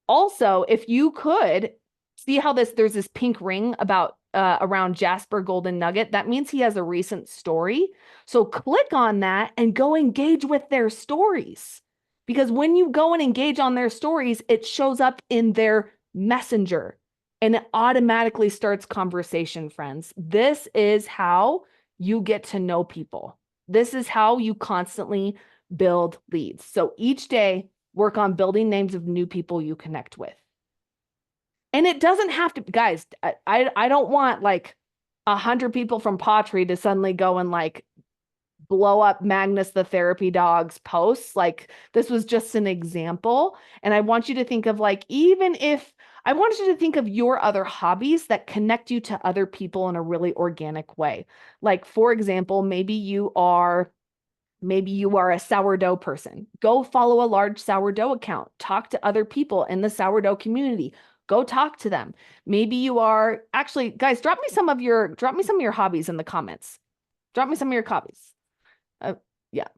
also, if you could See how there's this pink ring about around Jasper Golden Nugget? That means he has a recent story. So click on that and go engage with their stories. Because when you go and engage on their stories, it shows up in their messenger and it automatically starts conversation, friends. This is how you get to know people. This is how you constantly build leads. So each day, work on building names of new people you connect with. And it doesn't have to, guys, I don't want like 100 people from Pottery to suddenly go and like blow up Magnus the therapy dog's posts. Like this was just an example. And I want you to think of like, even if I want you to think of your other hobbies that connect you to other people in a really organic way. Like, for example, maybe you are a sourdough person. Go follow a large sourdough account. Talk to other people in the sourdough community. Go talk to them. Maybe you are actually, guys, drop me some of your hobbies in the comments. Drop me some of your hobbies. Yeah.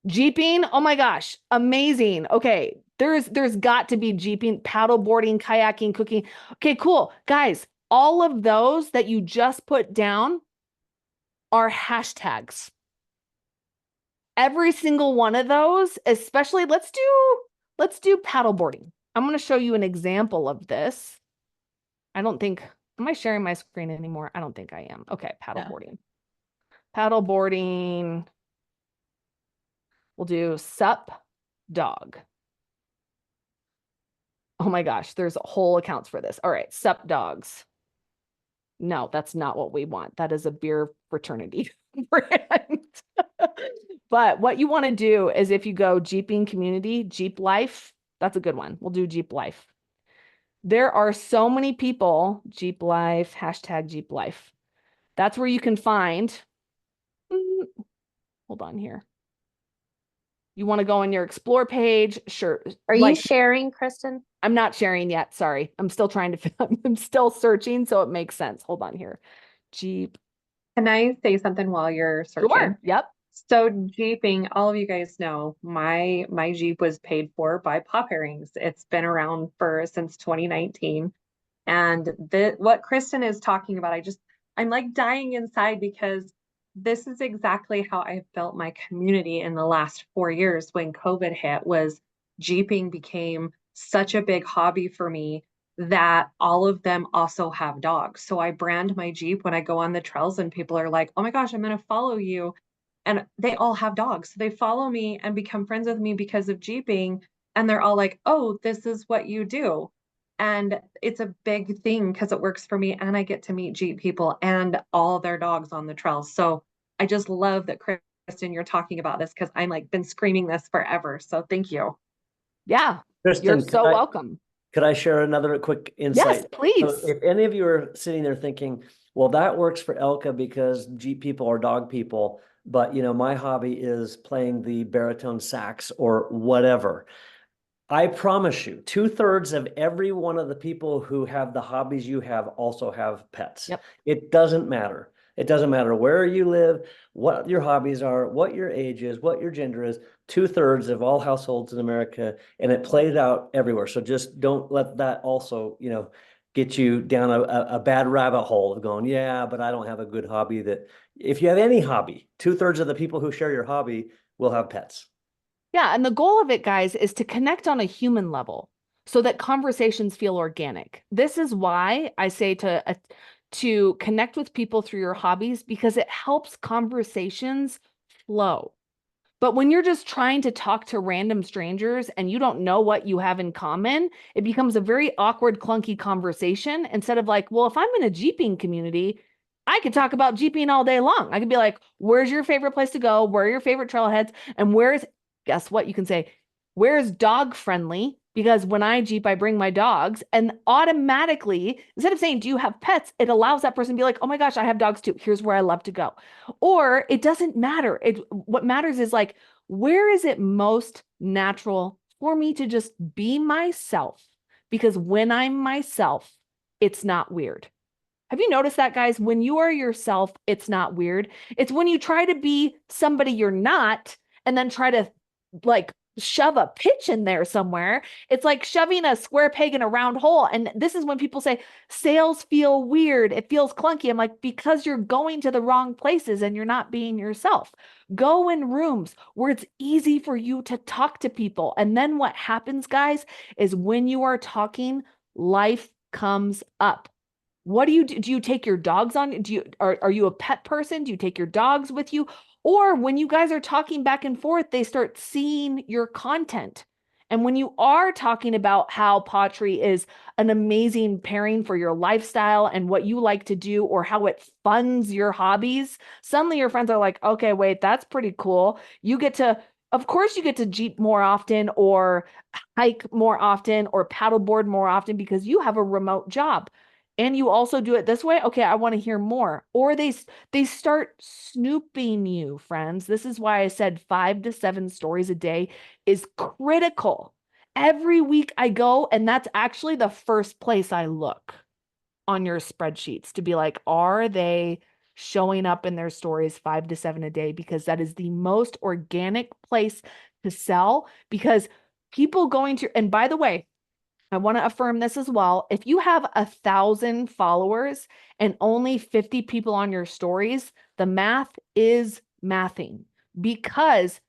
Jeeping. Oh my gosh. Amazing. Okay. There's got to be jeeping, paddle boarding, kayaking, cooking. Okay, cool. Guys, all of those that you just put down are hashtags. Every single one of those, especially let's do paddleboarding. I'm going to show you an example of this. Am I sharing my screen anymore? I don't think I am. Okay, paddleboarding. Paddleboarding. We'll do sup dog. Oh my gosh, there's whole accounts for this. All right, sup dogs. No, that's not what we want. That is a beer fraternity brand. But what you want to do is if you go Jeeping community, Jeep Life, that's a good one. We'll do Jeep Life. There are so many people, Jeep Life, hashtag Jeep Life. That's where you can find, hold on here. You want to go on your explore page, sure. Are you sharing, Kristen? I'm not sharing yet, sorry. I'm still I'm still searching, so it makes sense. Hold on here. Jeep. Can I say something while you're searching? Sure, yep. So Jeeping, all of you guys know, my Jeep was paid for by Pop Earrings. It's been around since 2019. And what Kristen is talking about, I'm like dying inside because this is exactly how I've built my community in the last 4 years. When COVID hit, was Jeeping became such a big hobby for me that all of them also have dogs. So I brand my Jeep when I go on the trails and people are like, oh my gosh, I'm going to follow you. And they all have dogs. So they follow me and become friends with me because of Jeeping. And they're all like, oh, this is what you do. And it's a big thing because it works for me and I get to meet Jeep people and all their dogs on the trails. So I just love that, Kristen, you're talking about this because I'm like been screaming this forever. So thank you. Yeah, Kristen, you're so welcome. Could I share another quick insight? Yes, please. So if any of you are sitting there thinking, well, that works for Elka because Jeep people are dog people, but my hobby is playing the baritone sax or whatever. I promise you, 2/3 of every one of the people who have the hobbies you have also have pets. Yep. It doesn't matter. It doesn't matter where you live, what your hobbies are, what your age is, what your gender is. 2/3 of all households in America, and it plays out everywhere. So just don't let that also, get you down a bad rabbit hole of going, yeah, but I don't have a good hobby. That if you have any hobby, 2/3 of the people who share your hobby will have pets. Yeah, and the goal of it, guys, is to connect on a human level so that conversations feel organic. This is why I say to connect with people through your hobbies, because it helps conversations flow. But when you're just trying to talk to random strangers and you don't know what you have in common, it becomes a very awkward, clunky conversation instead of like, well, if I'm in a Jeeping community, I could talk about Jeeping all day long. I could be like, where's your favorite place to go? Where are your favorite trailheads? And guess what? You can say, where's dog friendly? Because when I Jeep, I bring my dogs, and automatically, instead of saying, do you have pets? It allows that person to be like, oh my gosh, I have dogs too. Here's where I love to go. Or it doesn't matter. What matters is like, where is it most natural for me to just be myself? Because when I'm myself, it's not weird. Have you noticed that, guys? When you are yourself, it's not weird. It's when you try to be somebody you're not and then try to like shove a pitch in there somewhere. It's like shoving a square peg in a round hole. And this is when people say sales feel weird. It feels clunky. I'm like, because you're going to the wrong places and you're not being yourself. Go in rooms where it's easy for you to talk to people. And then what happens, guys, is when you are talking, life comes up. What do you do? Do you take your dogs on? Are you a pet person? Do you take your dogs with you? Or when you guys are talking back and forth, they start seeing your content. And when you are talking about how pottery is an amazing pairing for your lifestyle and what you like to do, or how it funds your hobbies, suddenly your friends are like, okay, wait, that's pretty cool. Of course, you get to Jeep more often, or hike more often, or paddleboard more often because you have a remote job. And you also do it this way. Okay, I want to hear more. Or they start snooping you, friends. This is why I said 5 to 7 stories a day is critical. Every week I go, and that's actually the first place I look on your spreadsheets to be like, are they showing up in their stories 5 to 7 a day? Because that is the most organic place to sell, because people going to, and by the way, I want to affirm this as well. If you have 1,000 followers and only 50 people on your stories, the math is mathing, because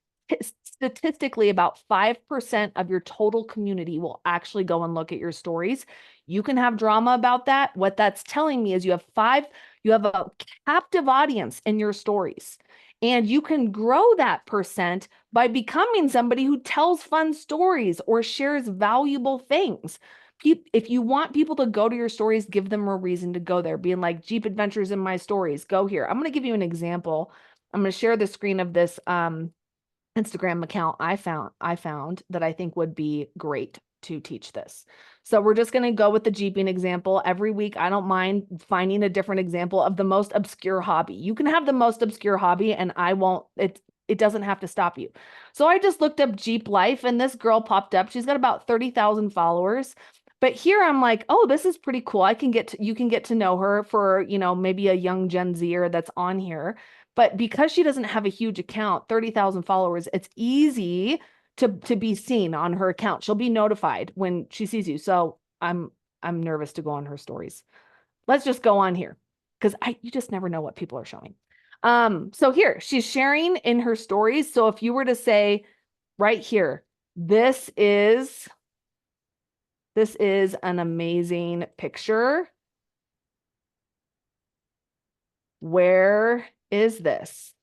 statistically about 5% of your total community will actually go and look at your stories. You can have drama about that. What that's telling me is you have a captive audience in your stories. And you can grow that percent by becoming somebody who tells fun stories or shares valuable things. If you want people to go to your stories, give them a reason to go there, being like, Jeep Adventures in my stories, go here. I'm going to give you an example. I'm going to share the screen of this Instagram account I found that I think would be great to teach this. So we're just going to go with the Jeeping example. Every week, I don't mind finding a different example of the most obscure hobby. You can have the most obscure hobby and it doesn't have to stop you. So I just looked up Jeep life and this girl popped up. She's got about 30,000 followers. But here I'm like, oh, this is pretty cool. You can get to know her for, maybe a young Gen Zer that's on here. But because she doesn't have a huge account, 30,000 followers, it's easy to be seen on her account. She'll be notified when she sees you. So I'm nervous to go on her stories. Let's just go on here, because you just never know what people are showing. So here, she's sharing in her stories. So if you were to say right here, this is an amazing picture. Where is this?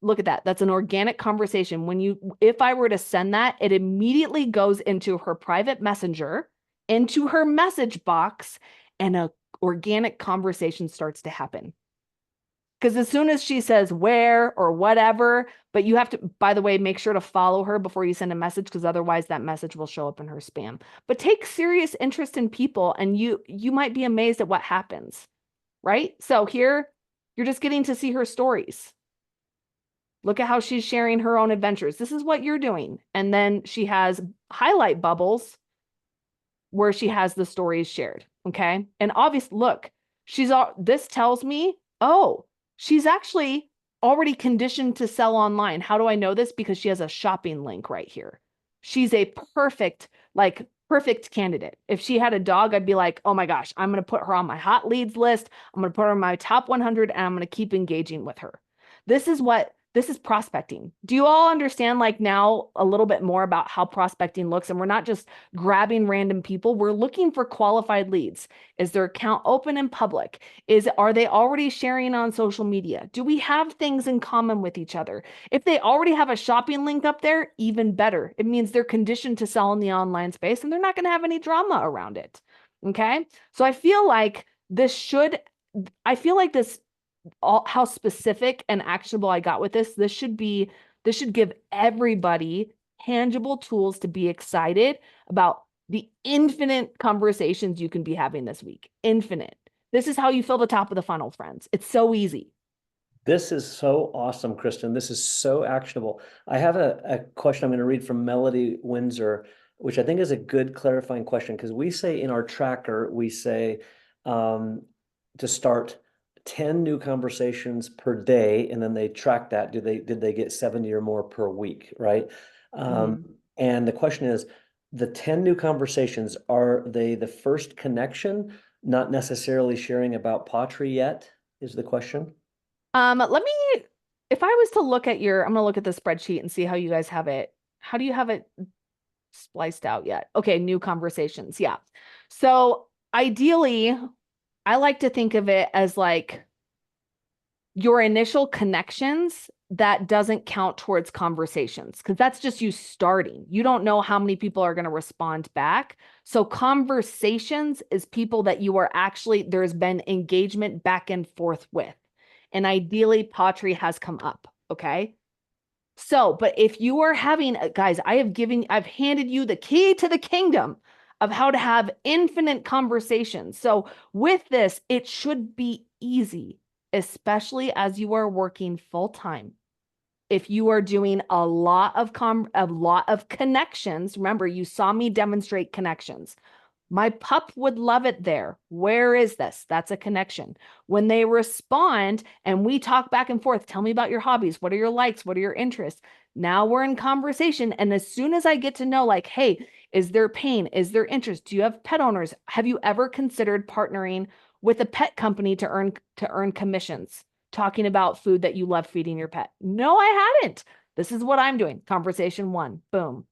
Look at that. That's an organic conversation. If I were to send that, it immediately goes into her private messenger, into her message box, and a organic conversation starts to happen. Because as soon as she says where or whatever, but you have to, by the way, make sure to follow her before you send a message, because otherwise that message will show up in her spam. But take serious interest in people, and you might be amazed at what happens, right? So here, you're just getting to see her stories. Look at how she's sharing her own adventures. This is what you're doing. And then she has highlight bubbles where she has the stories shared. Okay. And obviously, look, this tells me, oh, she's actually already conditioned to sell online. How do I know this? Because she has a shopping link right here. She's a perfect candidate. If she had a dog, I'd be like, oh my gosh, I'm going to put her on my hot leads list. I'm going to put her on my top 100 and I'm going to keep engaging with her. This is prospecting. Do you all understand now a little bit more about how prospecting looks? And we're not just grabbing random people. We're looking for qualified leads. Is their account open in public? Are they already sharing on social media? Do we have things in common with each other? If they already have a shopping link up there, even better. It means they're conditioned to sell in the online space and they're not going to have any drama around it. Okay. So I feel like this, how specific and actionable I got with this should give everybody tangible tools to be excited about the infinite conversations you can be having this week. Infinite. This is how you fill the top of the funnel, friends. It's so easy. This is so awesome, Kristen. This is so actionable. I have a question I'm going to read from Melody Windsor, which I think is a good clarifying question, because we say in our tracker, we say to start 10 new conversations per day, and then they track that. Did they get 70 or more per week, right? And the question is, the 10 new conversations, are they the first connection, not necessarily sharing about pottery yet, is the question? If I was to look at I'm gonna look at the spreadsheet and see how you guys have it. How do you have it spliced out yet? Okay, new conversations. Yeah. So ideally, I like to think of it as like your initial connections that doesn't count towards conversations, because that's just you starting. You don't know how many people are going to respond back. So conversations is people that you are actually, there's been engagement back and forth with. And ideally, pottery has come up. Okay. So, but if you are having, guys, I've handed you the key to the kingdom of how to have infinite conversations. So with this, it should be easy, especially as you are working full time. If you are doing a lot of connections, remember, you saw me demonstrate connections. My pup would love it there. Where is this? That's a connection. When they respond and we talk back and forth, tell me about your hobbies. What are your likes? What are your interests? Now we're in conversation. And as soon as I get to know, like, hey, is there pain? Is there interest? Do you have pet owners? Have you ever considered partnering with a pet company to earn commissions, talking about food that you love feeding your pet? No, I hadn't. This is what I'm doing. Conversation one, boom.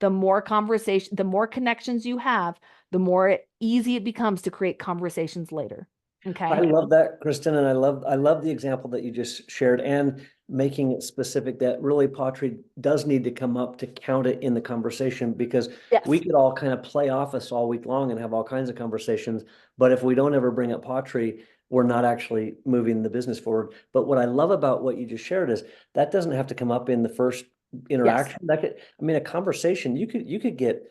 The more conversation, the more connections you have, the more easy it becomes to create conversations later. Okay. I love that, Kristen, and I love the example that you just shared, and making it specific that really pottery does need to come up to count it in the conversation, because Yes. we could all kind of play office all week long and have all kinds of conversations, but if we don't ever bring up pottery, we're not actually moving the business forward. But what I love about what you just shared is that doesn't have to come up in the first interaction. That could, I mean, a conversation, you could get,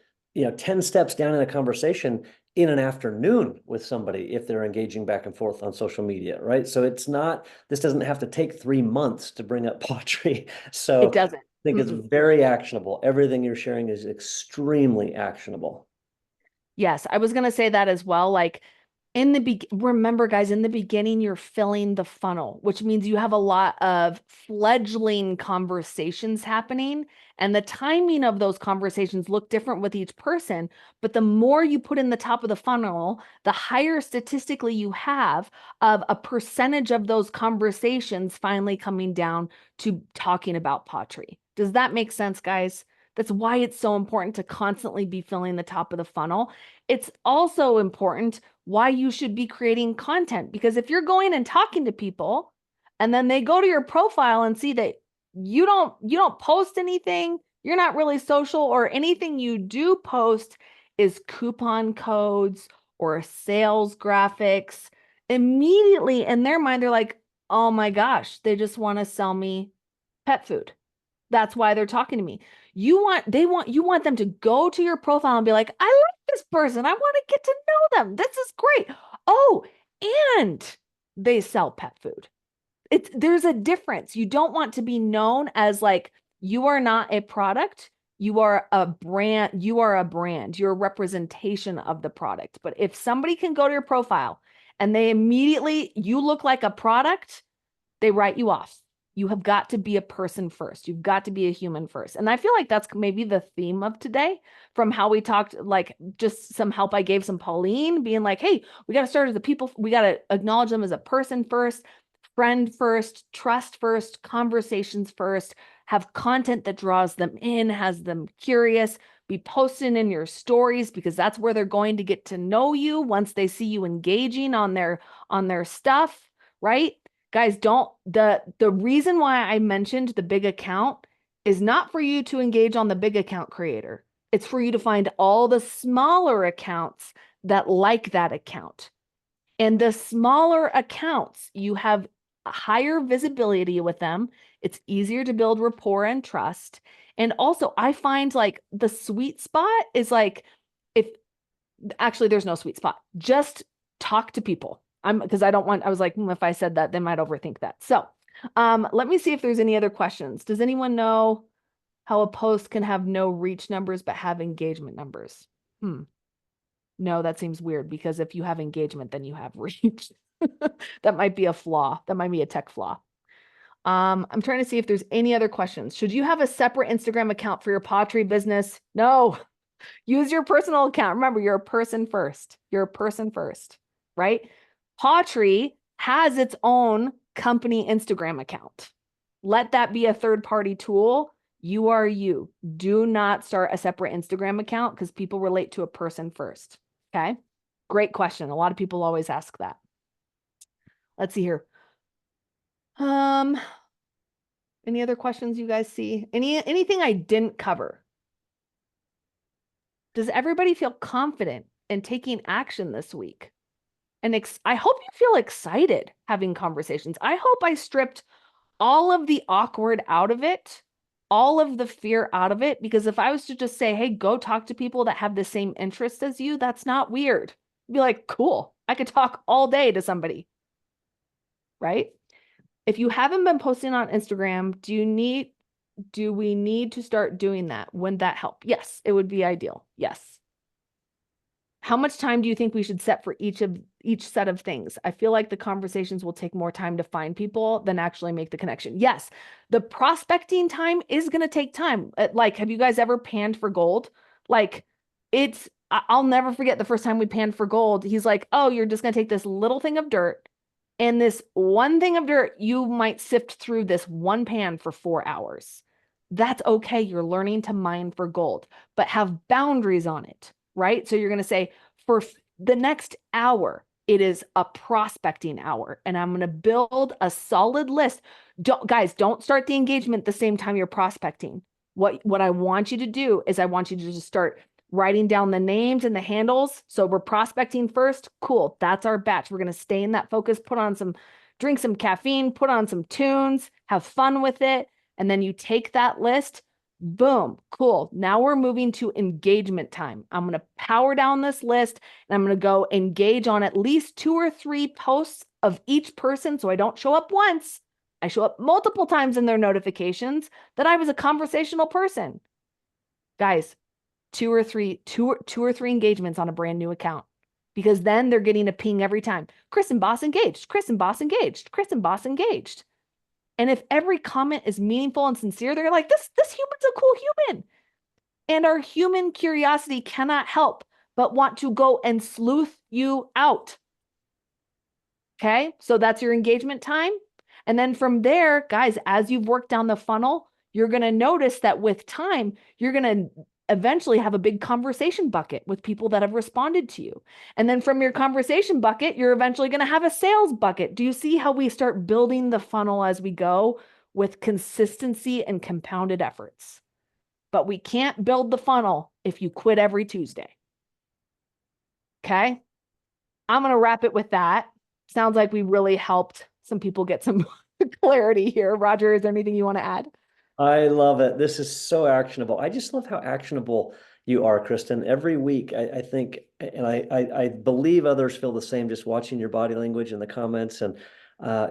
10 steps down in a conversation in an afternoon with somebody if they're engaging back and forth on social media, right? So this doesn't have to take 3 months to bring up pottery. So It doesn't. I think it's very actionable. Everything you're sharing is extremely actionable. Yes, I was going to say that as well. Like remember, guys, in the beginning, you're filling the funnel, which means you have a lot of fledgling conversations happening. And the timing of those conversations look different with each person. But the more you put in the top of the funnel, the higher statistically you have of a percentage of those conversations finally coming down to talking about pottery. Does that make sense, guys? That's why it's so important to constantly be filling the top of the funnel. It's also important why you should be creating content, because if you're going and talking to people and then they go to your profile and see that you don't post anything, you're not really social, or anything you do post is coupon codes or sales graphics, immediately in their mind they're like, oh my gosh, they just want to sell me pet food. That's why they're talking to me. You want them to go to your profile and be like, I like this person. I want to get to know them. This is great. Oh, and they sell pet food. There's a difference. You don't want to be known as like, you are not a product. You are a brand. You are a brand. You're a representation of the product. But if somebody can go to your profile and you look like a product, they write you off. You have got to be a person first. You've got to be a human first. And I feel like that's maybe the theme of today, from how we talked, like just some help I gave some Pauline, being like, hey, we got to start as a people. We got to acknowledge them as a person first, friend first, trust first, conversations first, have content that draws them in, has them curious, be posting in your stories, because that's where they're going to get to know you once they see you engaging on their stuff, right? Guys, the reason why I mentioned the big account is not for you to engage on the big account creator. It's for you to find all the smaller accounts that like that account. And the smaller accounts, you have a higher visibility with them. It's easier to build rapport and trust. And also, I find like the sweet spot is like, actually there's no sweet spot. Just talk to people. Because I was like, if I said that, they might overthink that. So let me see if there's any other questions. Does anyone know how a post can have no reach numbers but have engagement numbers? No, that seems weird because if you have engagement, then you have reach. That might be a flaw. That might be a tech flaw. I'm trying to see if there's any other questions. Should you have a separate Instagram account for your pottery business? No. Use your personal account. Remember, you're a person first. You're a person first, right? Pottery has its own company Instagram account. Let that be a third-party tool. You are you. Do not start a separate Instagram account because people relate to a person first. Okay? Great question. A lot of people always ask that. Let's see here. Any other questions you guys see? Anything I didn't cover? Does everybody feel confident in taking action this week? And I hope you feel excited having conversations. I hope I stripped all of the awkward out of it, all of the fear out of it, because if I was to just say, hey, go talk to people that have the same interests as you, that's not weird. Be like, cool, I could talk all day to somebody, right? If you haven't been posting on Instagram, do we need to start doing that? Wouldn't that help? Yes, it would be ideal. Yes. How much time do you think we should set for each set of things? I feel like the conversations will take more time to find people than actually make the connection. Yes, the prospecting time is going to take time. Like, have you guys ever panned for gold? Like, I'll never forget the first time we panned for gold. He's like, oh, you're just going to take this little thing of dirt, and this one thing of dirt, you might sift through this one pan for 4 hours. That's okay. You're learning to mine for gold, but have boundaries on it, right? So you're going to say, for the next hour, it is a prospecting hour, and I'm going to build a solid list. Guys, don't start the engagement the same time you're prospecting. What I want you to do is I want you to just start writing down the names and the handles. So we're prospecting first. Cool. That's our batch. We're going to stay in that focus, drink some caffeine, put on some tunes, have fun with it. And then you take that list, boom, cool. Now we're moving to engagement time. I'm going to power down this list and I'm going to go engage on at least 2 or 3 posts of each person. So I don't show up once. I show up multiple times in their notifications that I was a conversational person. Guys, 2 or 3 engagements on a brand new account, because then they're getting a ping every time. Kristen Boss engaged, Kristen Boss engaged, Kristen Boss engaged. And if every comment is meaningful and sincere, they're like, this human's a cool human. And our human curiosity cannot help but want to go and sleuth you out. Okay, so that's your engagement time. And then from there, guys, as you've worked down the funnel, you're going to notice that with time, you're going to eventually have a big conversation bucket with people that have responded to you. And then from your conversation bucket, you're eventually going to have a sales bucket. Do you see how we start building the funnel as we go with consistency and compounded efforts? But we can't build the funnel if you quit every Tuesday. Okay? I'm going to wrap it with that. Sounds like we really helped some people get some clarity here. Roger, is there anything you want to add? I love it. This is so actionable. I just love how actionable you are, Kristen. Every week, I think, and I believe others feel the same, just watching your body language in the comments, and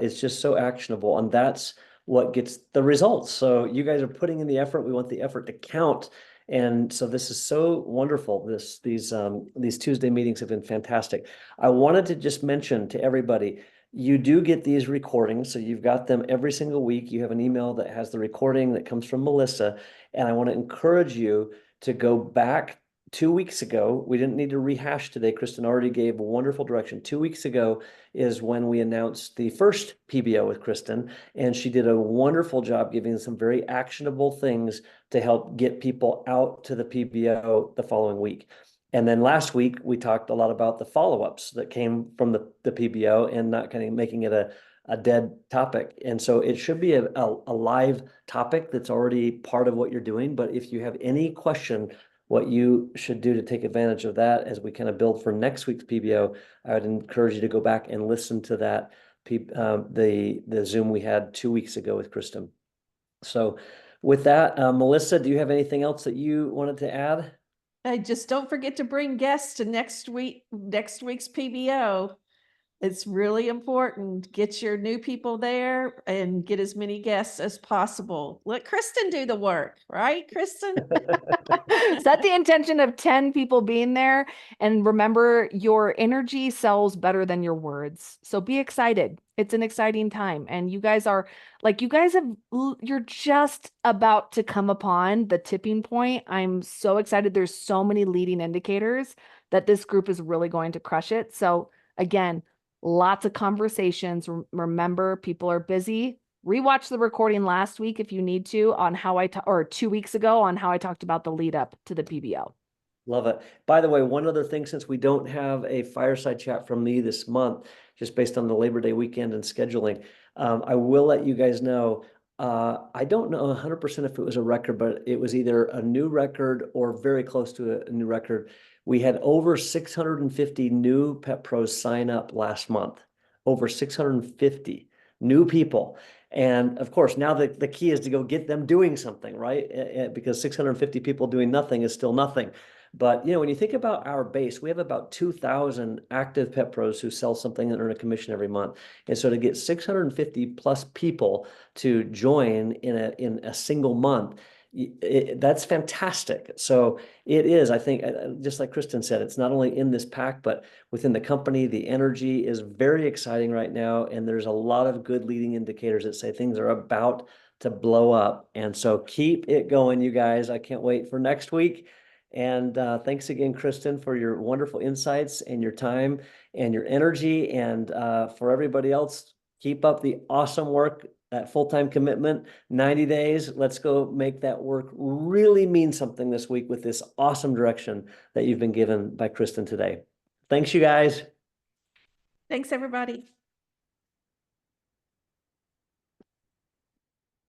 it's just so actionable. And that's what gets the results. So you guys are putting in the effort. We want the effort to count. And so this is so wonderful. These Tuesday meetings have been fantastic. I wanted to just mention to everybody, you do get these recordings, so you've got them every single week. You have an email that has the recording that comes from Melissa, and I want to encourage you to go back 2 weeks ago. We didn't need to rehash today. Kristen already gave a wonderful direction. 2 weeks ago is when we announced the first PBO with Kristen, and she did a wonderful job giving some very actionable things to help get people out to the PBO the following week. And then last week, we talked a lot about the follow-ups that came from the PBO and not kind of making it a dead topic. And so it should be a live topic that's already part of what you're doing. But if you have any question, what you should do to take advantage of that as we kind of build for next week's PBO, I would encourage you to go back and listen to that, the Zoom we had 2 weeks ago with Kristen. So with that, Melissa, do you have anything else that you wanted to add? I just don't forget to bring guests to next week's PBO. It's really important. Get your new people there and get as many guests as possible. Let Kristen do the work, right, Kristen? Set the intention of 10 people being there. And remember, your energy sells better than your words. So be excited. It's an exciting time. And you guys are like, you're just about to come upon the tipping point. I'm so excited. There's so many leading indicators that this group is really going to crush it. So again, lots of conversations. Remember, people are busy. Rewatch the recording last week if you need to on how or 2 weeks ago on how I talked about the lead up to the PBO. Love it. By the way, one other thing, since we don't have a fireside chat from me this month, just based on the Labor Day weekend and scheduling, I will let you guys know. I don't know 100% if it was a record, but it was either a new record or very close to a new record. We had over 650 new Pet Pros sign up last month. Over 650 new people. And of course, now the key is to go get them doing something, right? Because 650 people doing nothing is still nothing. But when you think about our base, we have about 2,000 active Pet Pros who sell something and earn a commission every month. And so to get 650 plus people to join in a single month, that's fantastic. So it is, I think, just like Kristen said, it's not only in this pack, but within the company, the energy is very exciting right now. And there's a lot of good leading indicators that say things are about to blow up. And so keep it going, you guys. I can't wait for next week. And thanks again, Kristen, for your wonderful insights and your time and your energy. And for everybody else, keep up the awesome work, that full-time commitment, 90 days. Let's go make that work really mean something this week with this awesome direction that you've been given by Kristen today. Thanks, you guys. Thanks, everybody.